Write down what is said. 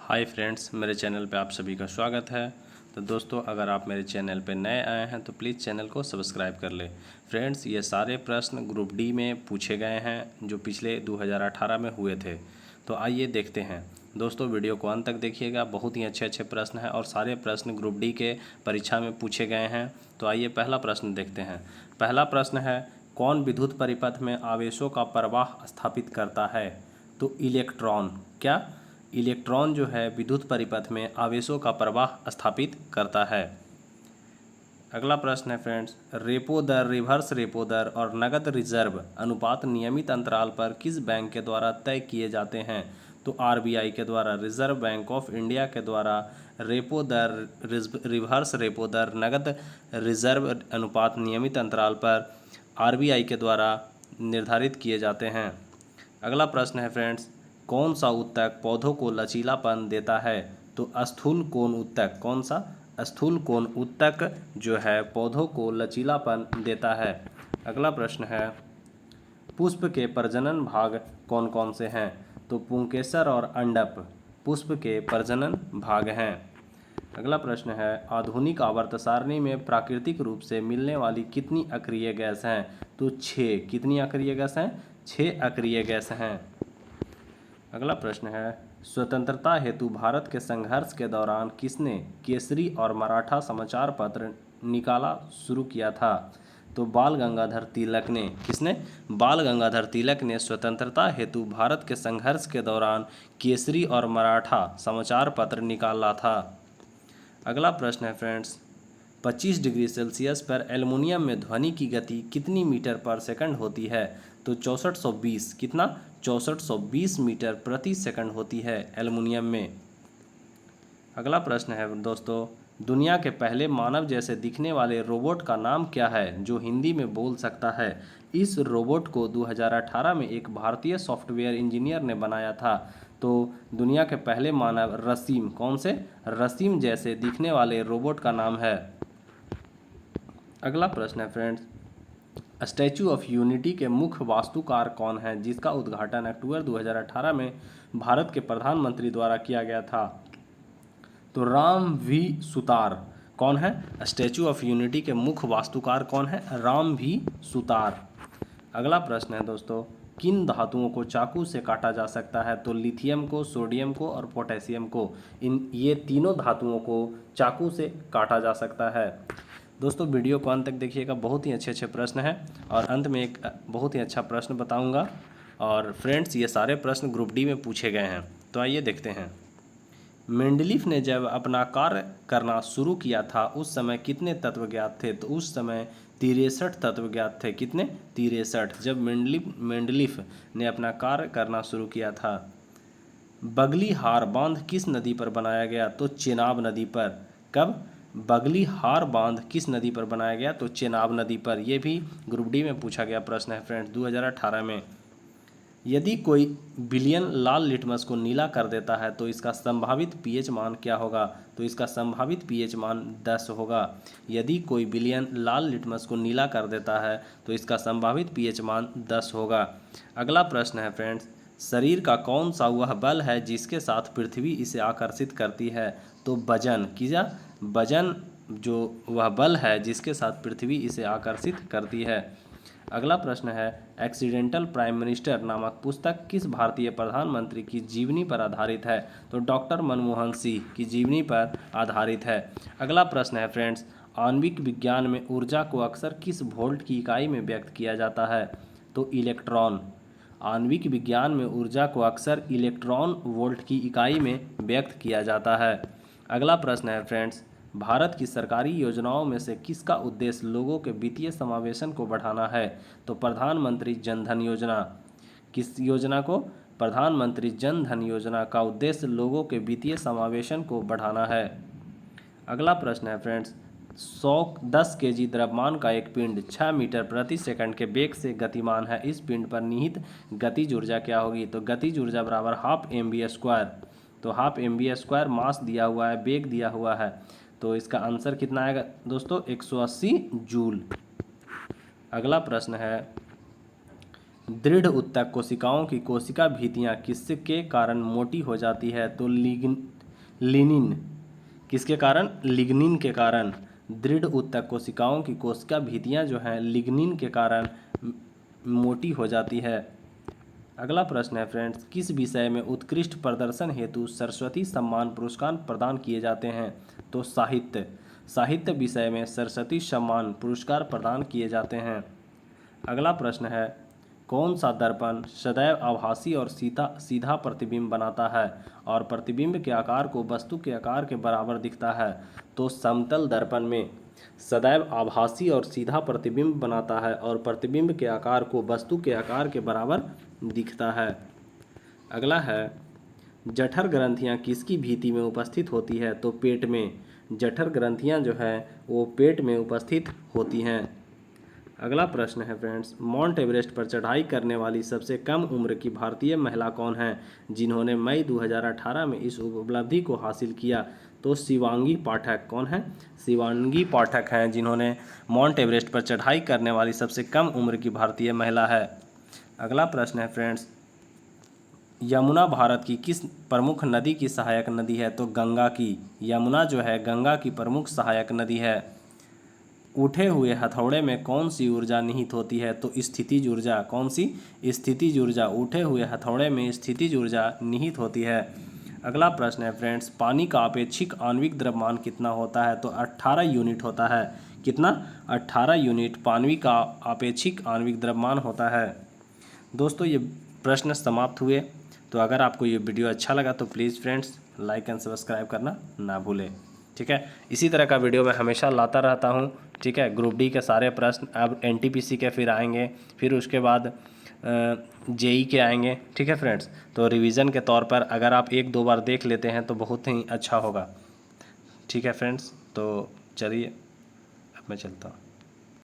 Hi friends, मेरे channel पे आप सभी का स्वागत है। तो दोस्तों, अगर आप मेरे चैनल पे नए आए हैं तो प्लीज़ चैनल को सब्सक्राइब कर लें। फ्रेंड्स, ये सारे प्रश्न ग्रुप डी में पूछे गए हैं जो पिछले 2018 में हुए थे। तो आइए देखते हैं। दोस्तों, वीडियो को अंत तक देखिएगा, बहुत ही अच्छे अच्छे प्रश्न हैं और सारे प्रश्न ग्रुप डी के परीक्षा में पूछे गए हैं। तो आइए पहला प्रश्न देखते हैं। पहला प्रश्न है, कौन विद्युत परिपथ में आवेशों का प्रवाह स्थापित करता है? तो इलेक्ट्रॉन। क्या? इलेक्ट्रॉन जो है विद्युत परिपथ में आवेशों का प्रवाह स्थापित करता है। अगला प्रश्न है फ्रेंड्स, रेपो दर, रिवर्स रेपो दर और नकद रिजर्व अनुपात नियमित अंतराल पर किस बैंक के द्वारा तय किए जाते हैं? तो आरबीआई के द्वारा, रिजर्व बैंक ऑफ इंडिया के द्वारा रेपो दर, रिवर्स रेपो दर, नकद रिजर्व अनुपात नियमित अंतराल पर आरबीआई के द्वारा निर्धारित किए जाते हैं। अगला प्रश्न है फ्रेंड्स, कौन सा ऊतक पौधों को लचीलापन देता है? तो स्थूल कोण ऊतक। कौन सा? स्थूल कोण ऊतक जो है पौधों को लचीलापन देता है। अगला प्रश्न है, पुष्प के प्रजनन भाग कौन कौन से हैं? तो पुंकेसर और अंडप पुष्प के प्रजनन भाग हैं। अगला प्रश्न है, आधुनिक आवर्त सारणी में प्राकृतिक रूप से मिलने वाली कितनी अक्रिय गैस हैं? तो 6। कितनी अक्रिय गैस हैं? 6 अक्रिय गैस हैं। अगला प्रश्न है, स्वतंत्रता हेतु भारत के संघर्ष के दौरान किसने केसरी और मराठा समाचार पत्र निकाला शुरू किया था? तो बाल गंगाधर तिलक ने। किसने? बाल गंगाधर तिलक ने स्वतंत्रता हेतु भारत के संघर्ष के दौरान केसरी और मराठा समाचार पत्र निकाला था। अगला प्रश्न है फ्रेंड्स, 25 डिग्री सेल्सियस पर एल्युमिनियम में ध्वनि की गति कितनी मीटर पर सेकंड होती है? तो 6420। कितना? 6420 मीटर प्रति सेकंड होती है एल्युमिनियम में। अगला प्रश्न है दोस्तों, दुनिया के पहले मानव जैसे दिखने वाले रोबोट का नाम क्या है जो हिंदी में बोल सकता है? इस रोबोट को 2018 में एक भारतीय सॉफ्टवेयर इंजीनियर ने बनाया था। तो दुनिया के पहले मानव रसीम। कौन से? रसीम जैसे दिखने वाले रोबोट का नाम है। अगला प्रश्न है फ्रेंड्स, स्टैचू ऑफ यूनिटी के मुख्य वास्तुकार कौन है जिसका उद्घाटन अक्टूबर 2018 में भारत के प्रधानमंत्री द्वारा किया गया था? तो राम वी सुतार। कौन है? स्टैचू ऑफ यूनिटी के मुख्य वास्तुकार कौन है? राम वी सुतार। अगला प्रश्न है दोस्तों, किन धातुओं को चाकू से काटा जा सकता है? तो लिथियम को, सोडियम को और पोटेशियम को। ये तीनों धातुओं को चाकू से काटा जा सकता है। दोस्तों, वीडियो को अंत तक देखिएगा, बहुत ही अच्छे अच्छे प्रश्न हैं और अंत में एक बहुत ही अच्छा प्रश्न बताऊंगा। और फ्रेंड्स, ये सारे प्रश्न ग्रुप डी में पूछे गए हैं। तो आइए देखते हैं। मेंडलीफ ने जब अपना कार्य करना शुरू किया था उस समय कितने तत्व ज्ञात थे? तो उस समय 63 तत्व ज्ञात थे। कितने? 63। जब मेंडलीफ ने अपना कार्य करना शुरू किया था। बगलीहार बांध किस नदी पर बनाया गया? तो चेनाब नदी पर। कब? बगलीहार बांध किस नदी पर बनाया गया? तो चेनाब नदी पर। यह भी ग्रुप डी में पूछा गया प्रश्न है फ्रेंड्स 2018 में। यदि कोई विलयन लाल लिटमस को नीला कर देता है तो इसका संभावित पीएच मान क्या होगा? तो इसका संभावित पीएच मान 10 होगा। यदि कोई विलयन लाल लिटमस को नीला कर देता है तो इसका संभावित पीएच मान 10 होगा। अगला प्रश्न है फ्रेंड्स, शरीर का कौन सा वह बल है जिसके साथ पृथ्वी इसे आकर्षित करती है? तो वजन। किया? वजन जो वह बल है जिसके साथ पृथ्वी इसे आकर्षित करती है। अगला प्रश्न है, एक्सीडेंटल प्राइम मिनिस्टर नामक पुस्तक किस भारतीय प्रधानमंत्री की जीवनी पर आधारित है? तो डॉक्टर मनमोहन सिंह की जीवनी पर आधारित है। अगला प्रश्न है फ्रेंड्स, आणविक विज्ञान में ऊर्जा को अक्सर किस वोल्ट की इकाई में व्यक्त किया जाता है? तो इलेक्ट्रॉन। आणविक विज्ञान में ऊर्जा को अक्सर इलेक्ट्रॉन वोल्ट की इकाई में व्यक्त किया जाता है। अगला प्रश्न है फ्रेंड्स, भारत की सरकारी योजनाओं में से किसका उद्देश्य लोगों के वित्तीय समावेशन को बढ़ाना है? तो प्रधानमंत्री जन धन योजना। किस योजना को? प्रधानमंत्री जन धन योजना का उद्देश्य लोगों के वित्तीय समावेशन को बढ़ाना है। अगला प्रश्न है फ्रेंड्स, 10 केजी द्रव्यमान का एक पिंड 6 मीटर प्रति सेकंड के वेग से गतिमान है। इस पिंड पर निहित गतिज ऊर्जा क्या होगी? तो गतिज ऊर्जा बराबर हाफ mv²। तो हाफ mv² मास दिया हुआ है, वेग दिया हुआ है, तो इसका आंसर कितना आएगा दोस्तों? 180 जूल। अगला प्रश्न है, दृढ़ ऊतक कोशिकाओं की कोशिका भित्तियां किसके कारण मोटी हो जाती है? तो लिनिन किसके कारण? लिग्निन के कारण। दृढ़ ऊतक कोशिकाओं की कोशिका भित्तियां जो हैं लिग्निन के कारण मोटी हो जाती है। अगला प्रश्न है फ्रेंड्स, किस विषय में उत्कृष्ट प्रदर्शन हेतु सरस्वती सम्मान पुरस्कार प्रदान किए जाते हैं? तो साहित्य। साहित्य विषय में सरस्वती सम्मान पुरस्कार प्रदान किए जाते हैं। अगला प्रश्न है, कौन सा दर्पण सदैव आभासी और सीधा प्रतिबिंब बनाता है और प्रतिबिंब के आकार को वस्तु के आकार के बराबर दिखता है? तो समतल दर्पण में सदैव आभासी और सीधा प्रतिबिंब बनाता है और प्रतिबिंब के आकार को वस्तु के आकार के बराबर दिखता है। अगला है, जठर ग्रंथियां किसकी भित्ति में उपस्थित होती है? तो पेट में। जठर ग्रंथियां जो है वो पेट में उपस्थित होती हैं। अगला प्रश्न है फ्रेंड्स, माउंट एवरेस्ट पर चढ़ाई करने वाली सबसे कम उम्र की भारतीय महिला कौन है जिन्होंने मई 2018 में इस उपलब्धि को हासिल किया? तो शिवांगी पाठक। कौन है? शिवांगी पाठक हैं जिन्होंने माउंट एवरेस्ट पर चढ़ाई करने वाली सबसे कम उम्र की भारतीय महिला है। अगला प्रश्न है फ्रेंड्स, यमुना भारत की किस प्रमुख नदी की सहायक नदी है? तो गंगा की। यमुना जो है गंगा की प्रमुख सहायक नदी है। उठे हुए हथौड़े में कौन सी ऊर्जा निहित होती है? तो स्थितिज ऊर्जा। कौन सी? स्थितिज ऊर्जा। उठे हुए हथौड़े में स्थितिज ऊर्जा निहित होती है। अगला प्रश्न है फ्रेंड्स, पानी का अपेक्षिक आणविक द्रव्यमान कितना होता है? तो 18 यूनिट होता है। कितना? 18 यूनिट पानी का अपेक्षिक आणविक द्रव्यमान होता है। दोस्तों ये प्रश्न समाप्त हुए। तो अगर आपको ये वीडियो अच्छा लगा तो please friends like and subscribe करना ना भूलें। ठीक है, इसी तरह का वीडियो मैं हमेशा लाता रहता हूँ। ठीक है, ग्रुप डी के सारे प्रश्न अब एनटीपीसी के फिर आएंगे, फिर उसके बाद जेई के आएंगे। ठीक है फ्रेंड्स, तो रिवीजन के तौर पर अगर आप 1-2 बार देख लेते हैं तो बहुत ही अच्छा होगा। ठीक है फ्रेंड्स, तो चलिए अब मैं चलता हूँ।